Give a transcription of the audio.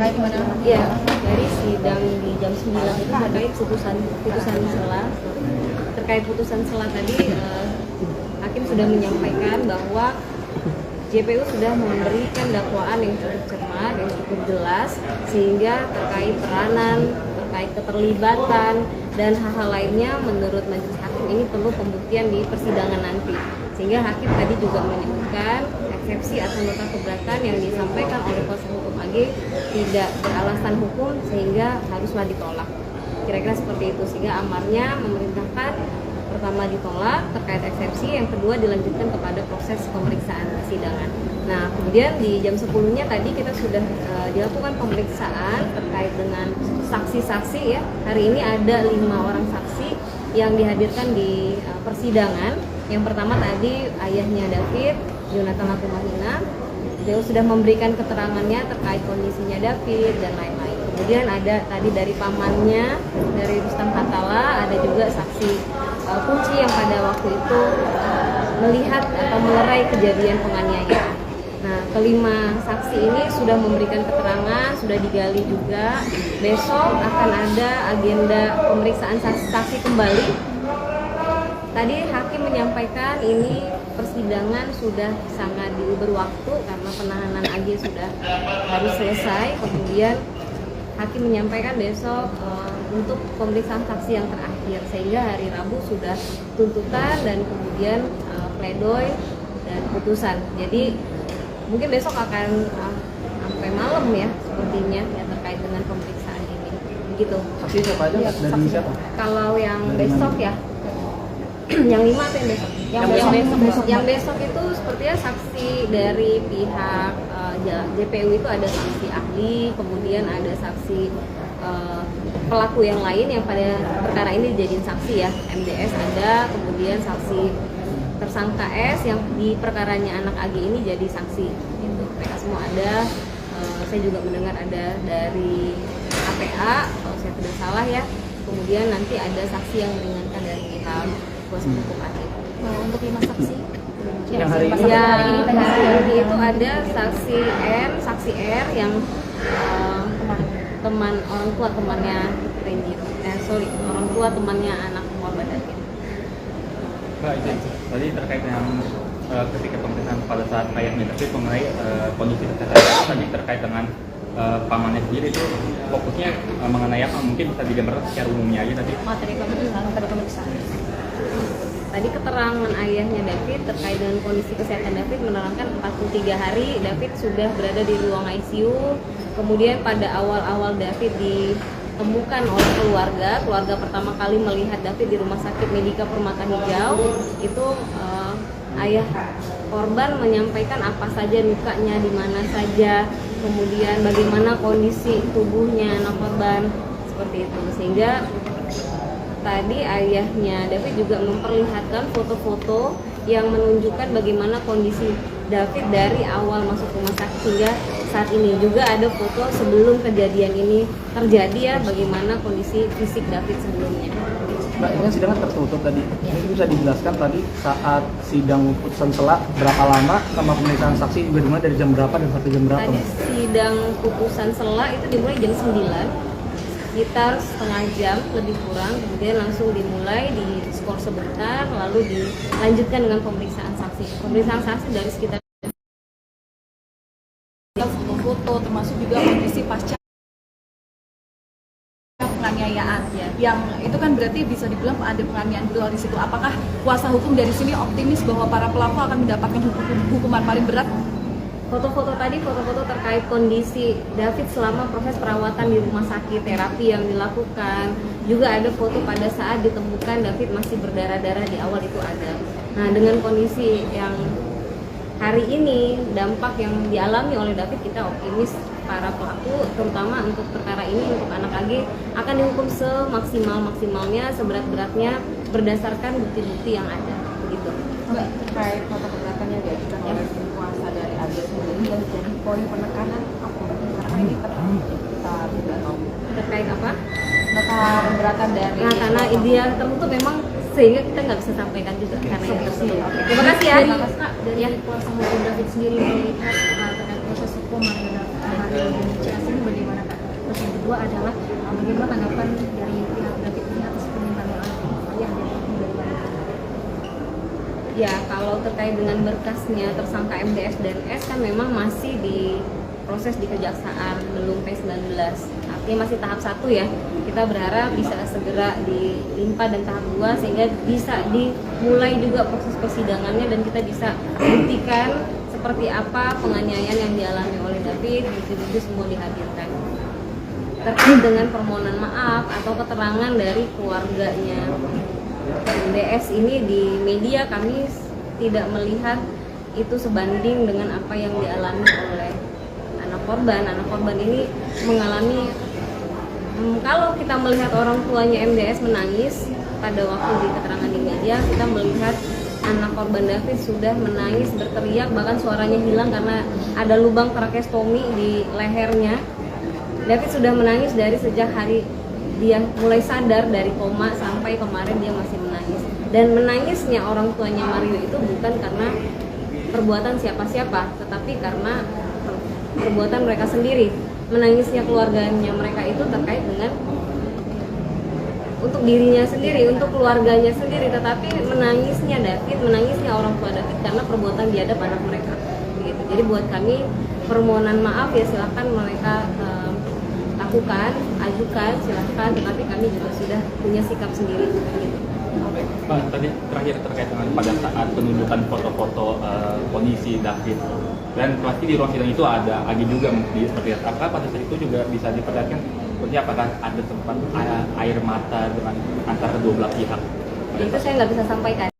terkait mana? Ya, dari sidang di jam 9 itu terkait putusan sela. Terkait putusan sela tadi, hakim sudah menyampaikan bahwa JPU sudah memberikan dakwaan yang cukup cermat, yang cukup jelas, sehingga terkait peranan, terkait keterlibatan, dan hal-hal lainnya menurut majelis hakim ini perlu pembuktian di persidangan nanti. Sehingga hakim tadi juga menyebutkan eksepsi atau nota keberatan yang disampaikan oleh kuasa hukum AG tidak beralasan hukum sehingga haruslah ditolak. Kira-kira seperti itu, sehingga amarnya memerintahkan pertama ditolak terkait eksepsi, yang kedua dilanjutkan kepada proses pemeriksaan persidangan. Nah, kemudian di jam 10-nya tadi kita sudah dilakukan pemeriksaan terkait dengan saksi-saksi ya. Hari ini ada 5 orang saksi yang dihadirkan di persidangan. Yang pertama tadi ayahnya David, Jonathan Lakumahina. Beliau sudah memberikan keterangannya terkait kondisinya David dan lain-lain. Kemudian ada tadi dari pamannya, dari Rustam Hatala, ada juga saksi kunci yang pada waktu itu melihat atau melerai kejadian penganiayaan. Nah, kelima saksi ini sudah memberikan keterangan, sudah digali juga. Besok akan ada agenda pemeriksaan saksi kembali. Tadi hakim menyampaikan ini persidangan sudah sangat diuber waktu karena penahanan AG sudah harus selesai. Kemudian hakim menyampaikan besok untuk pemeriksaan saksi yang terakhir, sehingga hari Rabu sudah tuntutan dan kemudian pledoi dan putusan. Jadi mungkin besok akan sampai malam ya sepertinya ya terkait dengan pemeriksaan ini. Begitu. Saksi siapa aja? Dari siapa? Kalau yang dari besok mana? ya yang 5 atau yang besok? Yang besok itu sepertinya saksi dari pihak JPU itu ada saksi ahli, kemudian ada saksi pelaku yang lain yang pada perkara ini dijadiin saksi ya. MDS ada, kemudian saksi tersangka S yang di perkaranya anak AG ini jadi saksi. Itu mereka semua ada. Saya juga mendengar ada dari APA kalau saya tidak salah ya. Kemudian nanti ada saksi yang meringankan dari pihak kuasa hukum AG. Untuk 5 saksi yang hari ini itu ada saksi M, saksi R yang teman orang tua temannya Rendy. Orang tua temannya anak korban David. Mbak, tadi terkait dengan ketika pemeriksaan pada saat ayahnya David mengenai kondisi kesehatan tadi terkait dengan pamannya sendiri itu fokusnya mengenai apa? Mungkin bisa digambarkan secara umumnya aja tadi. materi pemeriksaan. Tadi keterangan ayahnya David terkait dengan kondisi kesehatan David menerangkan 43 hari David sudah berada di ruang ICU. Kemudian pada awal-awal David ditemukan oleh keluarga pertama kali melihat David di Rumah Sakit Medika Permata Hijau. Itu ayah korban menyampaikan apa saja lukanya, di mana saja, kemudian bagaimana kondisi tubuhnya anak korban, seperti itu. Sehingga tadi ayahnya David juga memperlihatkan foto-foto yang menunjukkan bagaimana kondisi David dari awal masuk rumah sakit hingga saat ini. Juga ada foto sebelum kejadian ini terjadi ya, bagaimana kondisi fisik David sebelumnya. Mbak, ini sidang tertutup tadi. Ini bisa dijelaskan tadi saat sidang putusan sela berapa lama, sama pemeriksaan saksi juga dimulai dari jam berapa dan sampai jam berapa? Tadi sidang putusan sela itu dimulai jam 9, sekitar setengah jam lebih kurang, kemudian langsung dimulai, di skor sebentar, lalu dilanjutkan dengan pemeriksaan saksi. Pemeriksaan saksi dari sekitar Foto termasuk juga kondisi pasca penganiayaan ya. Yang itu kan berarti bisa dibilang ada penganiayaan brutal di situ. Apakah kuasa hukum dari sini optimis bahwa para pelaku akan mendapatkan hukuman paling berat? foto-foto tadi, foto-foto terkait kondisi David selama proses perawatan di rumah sakit, terapi yang dilakukan. Juga ada foto pada saat ditemukan David masih berdarah-darah di awal, itu ada. Nah, dengan kondisi yang hari ini, dampak yang dialami oleh David, kita optimis para pelaku, terutama untuk perkara ini, untuk anak AG, akan dihukum semaksimal-maksimalnya, seberat-beratnya, berdasarkan bukti-bukti yang ada. Begitu. Mbak, terkait nota keberatannya diajukan oleh tim kuasa dari AG sendiri dan jadi poin penekanan apa? Karena ini kita tidak tahu Terkait apa? nota keberatan dari. Nah, karena dia tertutup memang, sehingga kita nggak bisa sampaikan juga karena itu tertutup. Terima kasih ya. Dari kuasa hukum David sendiri melihat terkait proses hukum hari ini bagaimana? kedua adalah bagaimana tanggapan dari pihak David ini atas permintaan maaf ayah dari wanita? Ya, kalau terkait dengan berkasnya tersangka MDS dan S kan memang masih di proses di kejaksaan, belum P19. Artinya masih tahap 1 ya. Kita berharap bisa segera dilimpah dan tahap 2 sehingga bisa dimulai juga proses persidangannya dan kita bisa buktikan seperti apa penganiayaan yang dialami oleh David, bukti-bukti semua dihadirkan. Terkait dengan permohonan maaf atau keterangan dari keluarganya MDS ini di media, kami tidak melihat itu sebanding dengan apa yang dialami oleh anak korban. Anak korban ini mengalami, kalau kita melihat orang tuanya MDS menangis pada waktu di keterangan di media, kita melihat anak korban David sudah menangis berteriak, bahkan suaranya hilang karena ada lubang tracheostomi di lehernya. David sudah menangis dari sejak hari dia mulai sadar dari koma sampai kemarin dia masih menangis. Dan menangisnya orang tuanya Mario itu bukan karena perbuatan siapa-siapa, tetapi karena perbuatan mereka sendiri. Menangisnya keluarganya mereka itu terkait dengan untuk dirinya sendiri, untuk keluarganya sendiri, tetapi menangisnya David, menangisnya orang tua David karena perbuatan biadab anak mereka. Begitu. Jadi buat kami permohonan maaf ya silakan mereka lakukan, ajukan, silakan, tetapi kami juga sudah punya sikap sendiri. Begitu. Pak, tadi terakhir terkait dengan pada saat penunjukan foto-foto kondisi David, dan pasti di ruang sidang itu ada Agi juga seperti itu. Apakah pada saat itu juga bisa diperlihatkan seperti apakah ada tempat air mata dengan antara kedua belah pihak? Itu saya nggak bisa sampaikan.